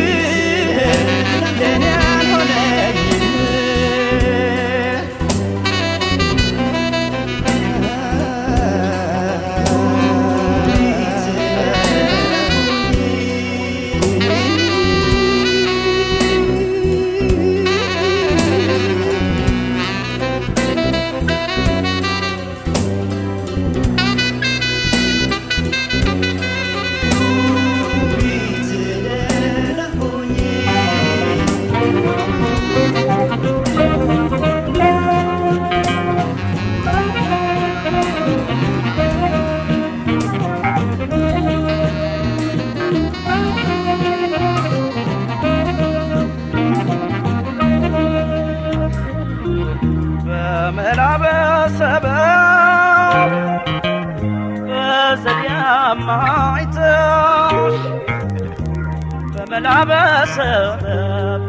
በመላበሰበ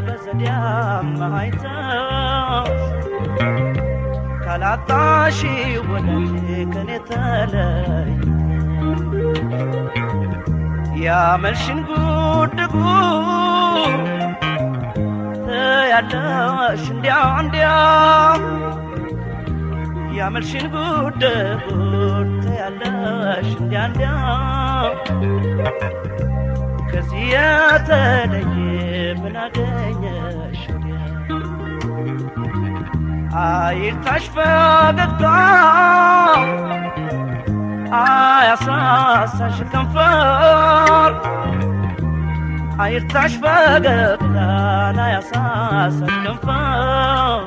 በዘዲያማይተሽ ካላጣሽ ወለቴ ከኔ ተለይ ያመልሽን ጉድጉ ያለሽ እንዲያ ያመልሽን ጉድ ያለሽ እንዲያ ከዚህ የተለየ ምን አገኘሽ አይርታሽ ፈገግታ አያሳሳሽ ከንፈር አይርታሽ ፈገግታ አያሳሳሽ ከንፈር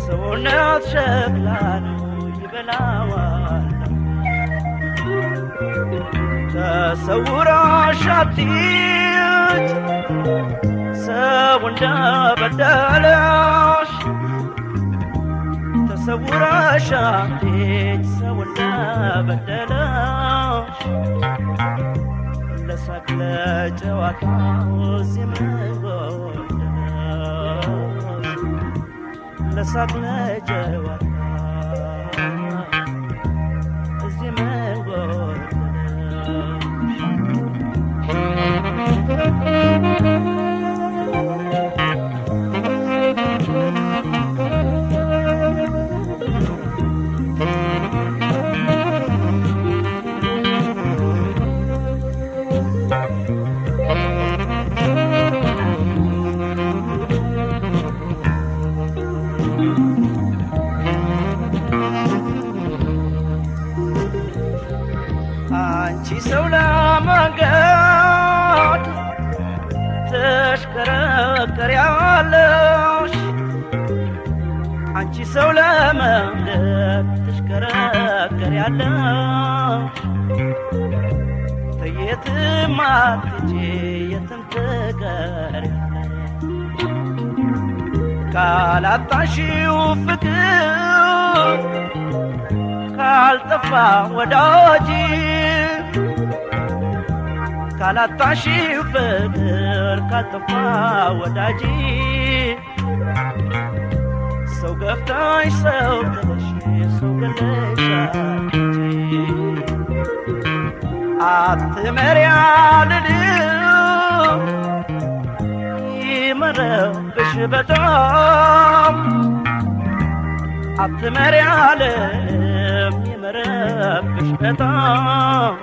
ሰውነት ሸክላ ነው ይበላዋል ተሰውረሽ አትሂድ ሰው እንደበደለሽ ተሰውረሽ አትሂድ ሰው እንደበደለሽ ለሳቅ ለጨዋታው ሲመወደሽ ለሳቅ ለጨዋታ እዚህ ምን አንቺ ሰው ለመንገድ ተሽከረከሪያለሽ አንቺ ሰው ለመንገድ ተሽከረከሪያለሽ የትም አትሄጂ የትም ትቀሪያለሽ ካላጣሽው ፍቅር ካልጠፋ ወዳጅ ካላጣሽው ፍቅር ካልጠፋ ወዳጅ ሰው ገፍታሽ ሰው ገለሽ ሰው ገለሽ አትመሪያልልም ይመረብሽ በጣም አትመሪያልም ይመረብሽ በጣም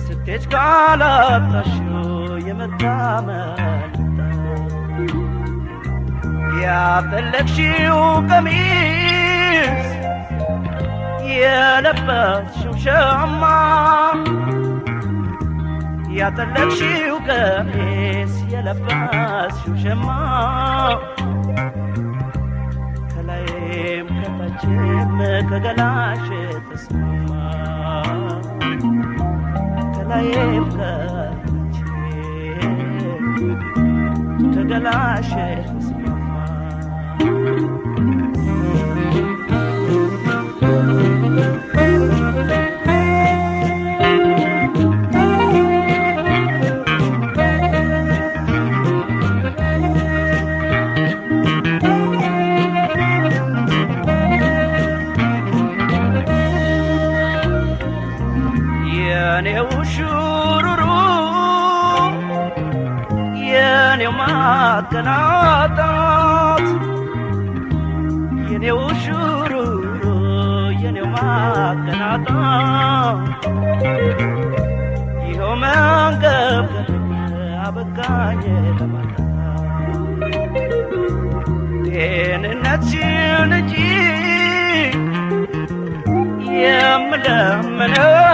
ስትሄጂ ካላጣሽው የመታመንታ ያጠለቅሽው ቀሚስ የለበስሽው ሸማ ያጠለቅሽው ቀሚስ የለበስሽው ሸማ ከላይም ከታችም ከገላሽ ተስማማ ከላይም ከታችም ከገላሽ ተስማማ የኔው ሹሩሩ የኔው ማቀናጣት የኔው ሹሩሩ የኔው ማቀናጣት ይኸው መንገብገብ አበቃኝ ለማታ ጤንነትሽን እንጂ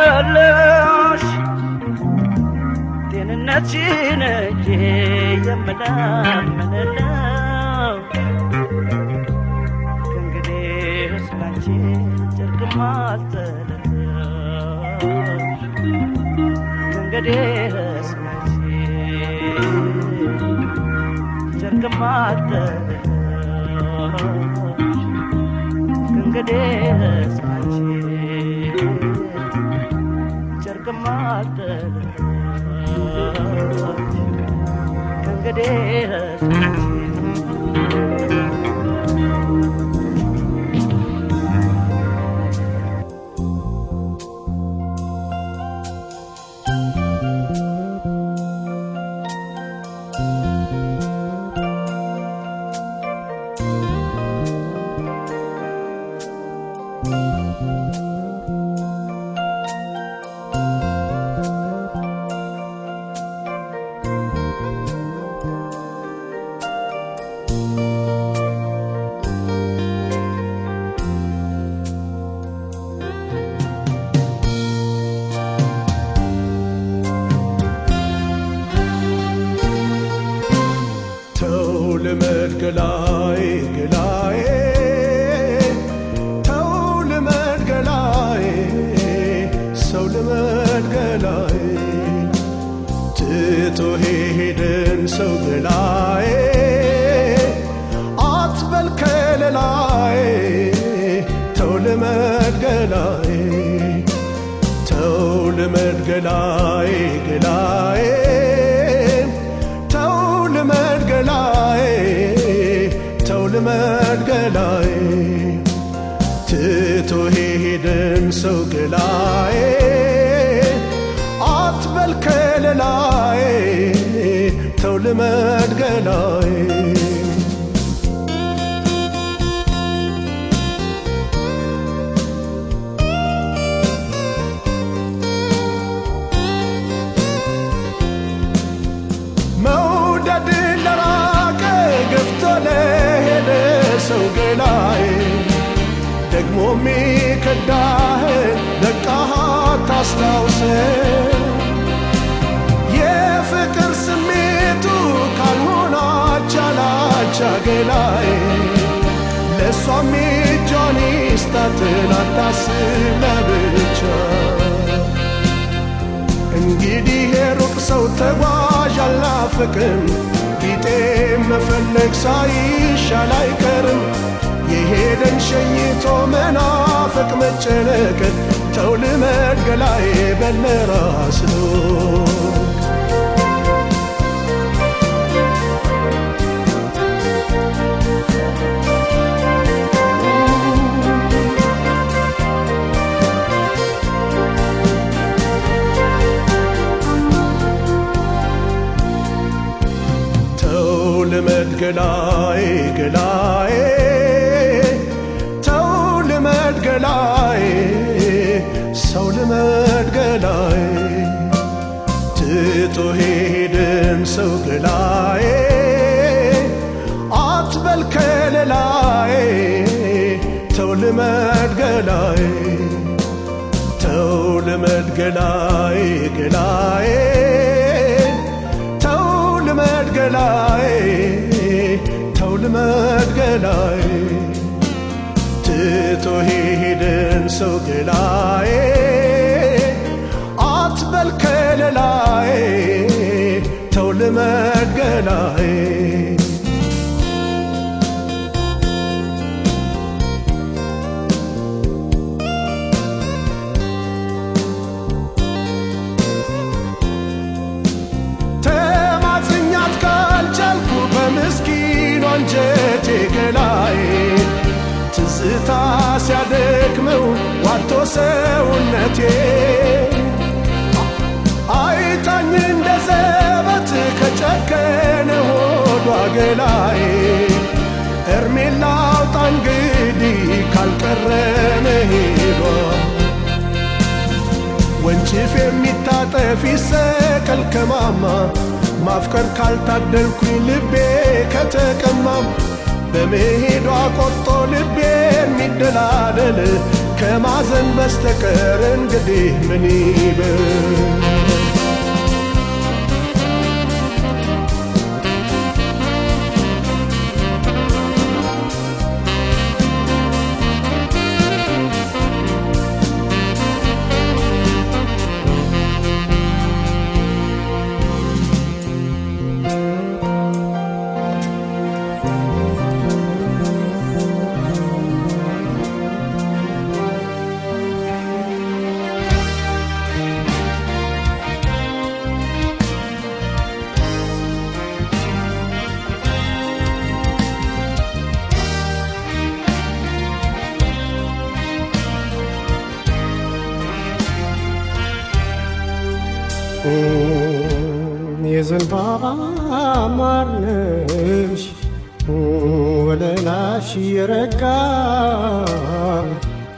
የምለምንልሽ ጤንነትሽን እንጂ የምለምንልሽ ከእንግዲህ ስላንቺ ጨርቅም አልጥልልሽ ከእንግዲህ ስላንቺ ጨርቅም አልጥልልሽ ከእንግዲህ ስላንቺ ጨርቅም አልጥልልሽ ከእንግዲህ ስላንቺ ልመድ ገላዬ ገላዬ ተው ልመድ ገላዬ ሰው ልመድ ገላዬ ትቶ ሄደን ሰው ገላዬ አትበል ከለላዬ ተው ልመድ ገላዬ ተው ልመድ ገላዬ ገላዬ ተው ልመድ ገላዬ ትቶ ሄደን ሰው ገላዬ አትበል ከለላዬ ተው ልመድ ገላዬ መውደድ ለራቀ ገፍቶ ለሄደ ሰው ገላዬ ደግሞ ሚከዳህን በቃህ ታስታውሰን የፍቅር ስሜቱ ካልሆነ አቻላቻ ገላዬ ለእሷም እጇን ይስጣትን አታስብ ለብቻ እንግዲህ የሩቅ ሰው ተጓዥ አልናፍቅም ቢጤ መፈለግ ሳይሻል አይቀርም የሄደን ሸኝቶ መናፈቅ መጨነቅን ተው ልመድ ገላዬ በል ለራስህ ልመድ ገላዬ ገላዬ ተው ልመድ ገላዬ ሰው ልመድ ገላዬ ትቶ ሄደን ሰው ገላዬ አትበል ከለላዬ ተው ልመድ ገላዬ ተው ልመድ ገላዬ ገላዬ ልመድ ገላዬ ተው ልመድ ገላዬ ትቶ ሄደን ሰው ገላዬ አትበል ከለላዬ ተው ልመድ ገላዬ በምስኪኑ አንጀቴ ገላዬ ትዝታ ሲያደክመው ዋቶ ሰውነቴ አይታኝ እንደ ዘበት ከጨከነ ሆዷ ገላዬ እርሜን ላውጣ እንግዲህ ካልቀረ መሄዷ ወንጭፍ የሚታጠፍ ይሰቀል ከማማ ማፍቀር ካልታደልኩኝ ልቤ ከተቀማም በመሄዷ ቆርጦ ልቤ የሚደላደል ከማዘን በስተቀር እንግዲህ ምን ይበል የዘንባባ ማርነሽ ወለላሽ የረጋ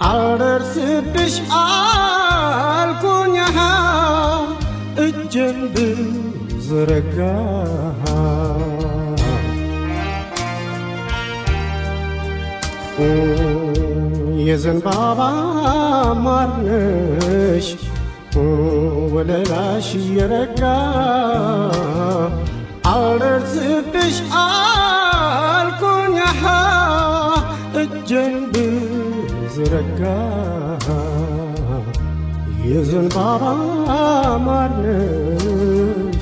አልደርስብሽ አልኩኝ እጄን ብዘረጋ የዘንባባ ማርነሽ ወለላሽ የረጋ አልደርስብሽ አልኩኝ እጄን ብዘረጋ የዘንባባ ማርነሽ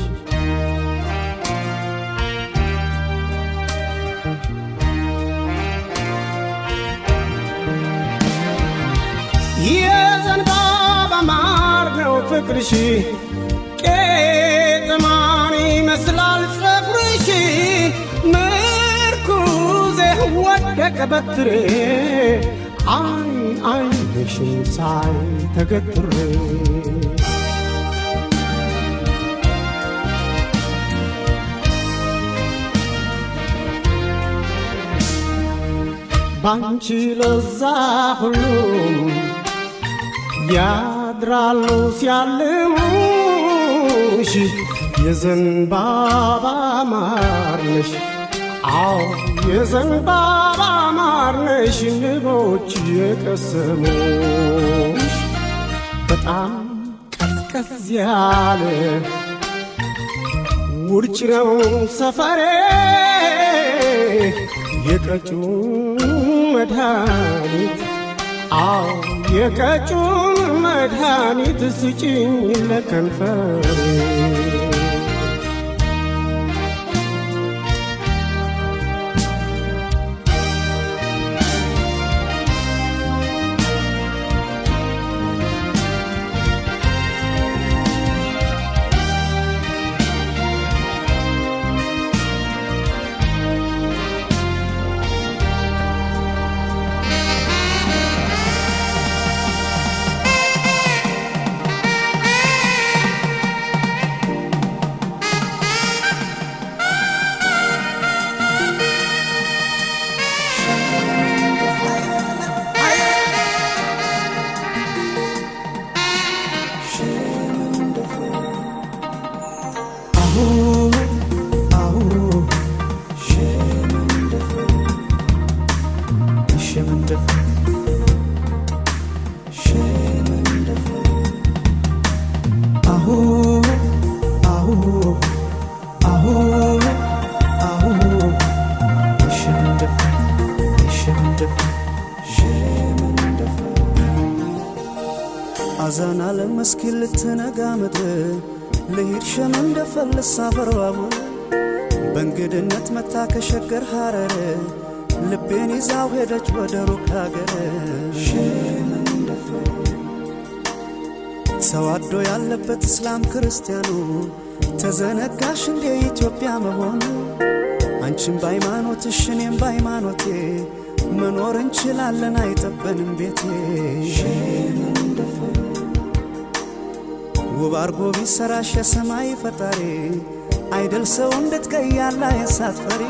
የዘንባባ ማር ነው ፍቅርሽ ቄጥማን ይመስላል ጸጉርሽ ምርኩዜ ወደቀ በትሬ አይንሽን ሳይ ተገትሬ ባንቺ ለዛ ሁሉም ያድራሉ ሲያልሙሽ የዘንባባ ማር ነሽ አዎ የዘንባባ ማር ነሽ ንቦች የቀሰሙሽ በጣም ቀዝቀዝ ያለ ውርጭ ነው ሰፈሬ የቀጩን መድኃኒት አዎ የቀጩን መድኃኒት ስጪኝ ለከንፈሬ አዛና ለመስኪን ልትነጋ ምድር ልሂድ ሸመን እንደፈልስ አፈርባቡ በእንግድነት መታ ከሸገር ሐረር ልቤን ይዛው ሄደች ወደ ሩቅ ሀገር ተዋዶ ያለበት እስላም ክርስቲያኑ ተዘነጋሽ እንደ ኢትዮጵያ መሆኑ አንቺም በሃይማኖትሽ እኔም በሃይማኖቴ መኖር እንችላለን አይጠበንም ቤቴ ውብ አርጎ ቢሰራሽ የሰማይ ፈጣሪ አይደል ሰው እንድትቀያላ የሳትፈሪ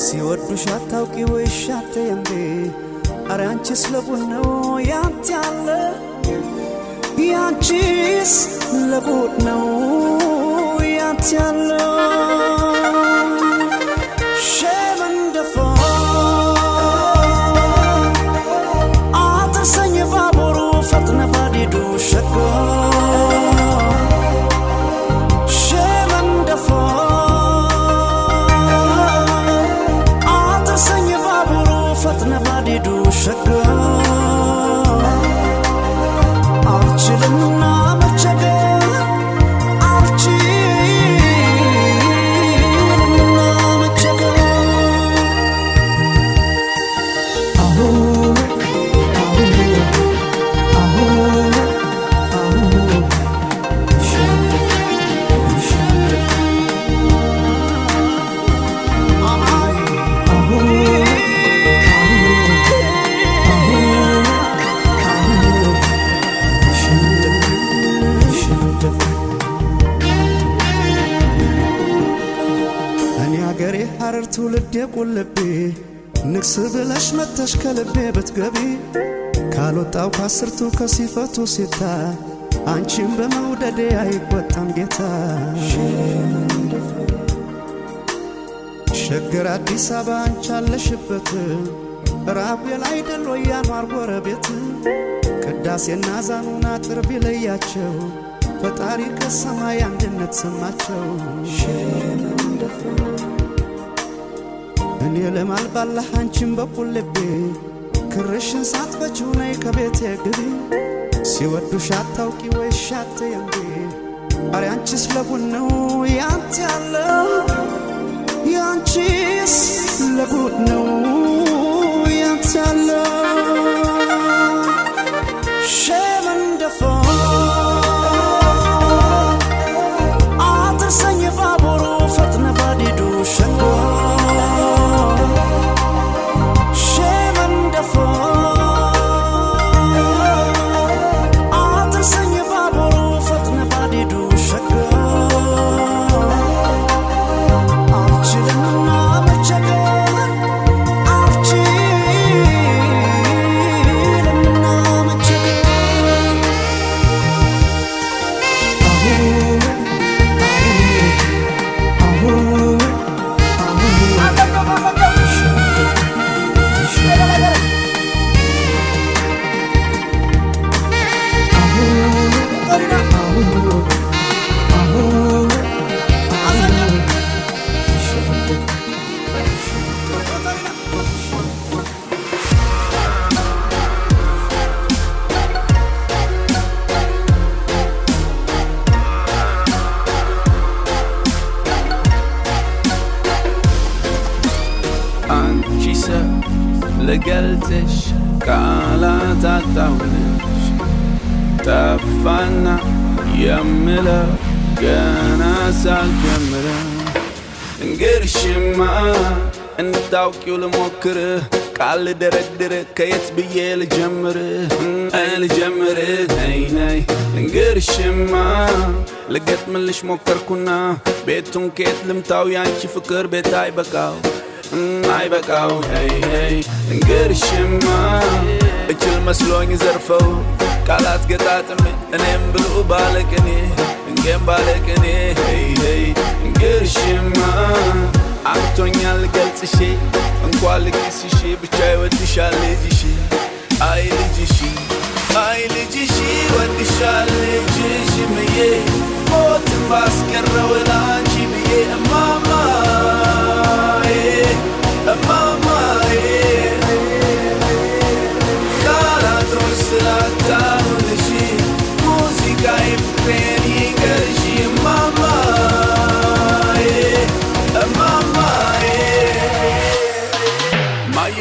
ሲወዱሽ አታውቂ ወይሽ አትየምቤ አረ አንቺስ ለቡን ነው ያንተ ያለ ያንቺስ ለቡን ነው ያንተ ያለ ሸመንደፎ አትርሰኝ ባቡሩ ፈጥነ ባዲዱ ሸጎ አልችልምና መቸገር አልችልምና መቸገር ሐረር ትውልድ የቁልቤ ንግስ ብለሽ መተሽ ከልቤ ብትገቢ ካልወጣው ከአስርቱ ከሲፈቱ ሲታ አንቺም በመውደዴ አይቆጣም ጌታ ሸገር አዲስ አበባ አንቺ አለሽበት ራጉኤል አይደል ወይ ያኗር ጎረቤት ቅዳሴና ዛኑን አጥር ቢለያቸው ፈጣሪ ከሰማይ አንድነት ሰማቸው እኔ ለማልባላህ አንቺም በኩል ልቤ ክርሽን ሳትፈቺው ነይ ከቤቴ ግቢ ሲወዱሽ አታውቂ ወይ ሻት የምቤ አረ አንቺስ ለቡን ነው ያንተ ያለው ያንቺስ ለቡን ነው ያንተ ያለው ሸመንደፎ አትርሰኝ ባቡሩ ፈጥነ ባዲዱ ሸጎ ቃላት አጣሁልሽ ጠፋና የምለው ገና ሳልጀምረው እንግርሽማ እንድታውቂው ልሞክር ቃል ደረድር ከየት ብዬ ልጀምር ነይ ነይ እንግርሽማ ልገጥምልሽ ሞከርኩና ቤቱን ከየት ልምታው ያንቺ ፍቅር ቤት አይበቃው hey hey እንግርሽማ እችል መስሎኝ ዘርፈው ቃላት ገጣጥም እኔም ብሎ ባለቅኔ እንገም ባለቅኔ hey hey እንግርሽማ አምቶኛል ገልጽሽ እንኳን ልግስሽ ብቻ ይወድሻል ልጅሽ አይ ልጅሽ ወድሻል ልጅሽ ምዬ ሞትን ባስቀረው ላንቺ ብዬ እማማዬ ቃላቶች ስላጣሁልሽ ሙዚቃዬ ፍቅሬን ይንገርሽ እማማዬ ማዬ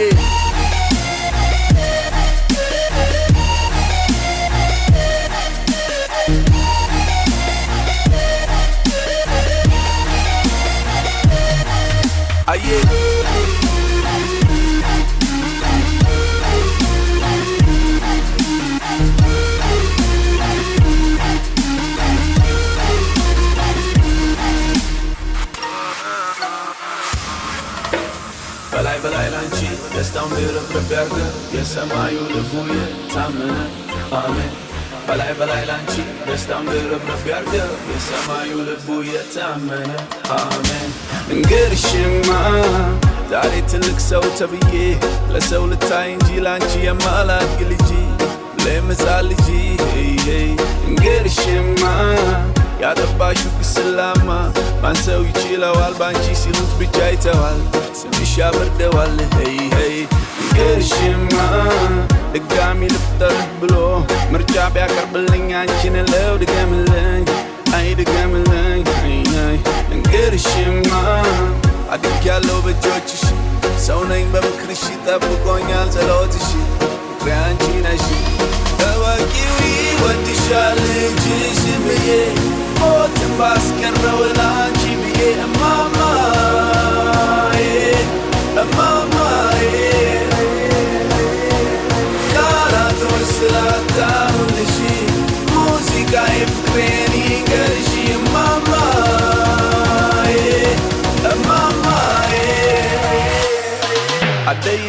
አዬ በላይ ላንቺ ደስታውን ድርብርብ ያርገ የሰማዩ ልቡ የታመነ አሜን በላይ ላንቺ ደስታውን ድርብርብ ያርገ የሰማዩ ልቡ የታመነ አሜን እንግርሽማ ዛሬ ትልቅ ሰው ተብዬ ለሰው ልታይ እንጂ ላንቺ የማላድግ ልጅ ለምጻል ልጅ እንግርሽማ ያጠባሽው ግስላማ ማንሰው ይችለዋል ባንቺ ሲሉት ብቻ ይተዋል ስምሽ ያበርደዋል hey hey እንግርሽማ ድጋሚ ልፍጠር ብሎ ምርጫ ቢያቀርብልኝ አንቺን ለው ድገምልኝ አይ ድገምልኝ hey hey እንግርሽማ አድጌያለሁ በእጆችሽ ሰው ነኝ በምክርሽ ጠብቆኛል ጸሎትሽ ፍቅሬ አንቺ ነሽ እወቂው ይወድሻል ልጅሽ ብዬ ሞትን ባስቀረው ላንቺ ብዬ እማማዬ ቃላቶች ስላጣሁልሽ ሙዚቃዬ ፍቅሬን ይንገርሽ እማማዬ አደዬ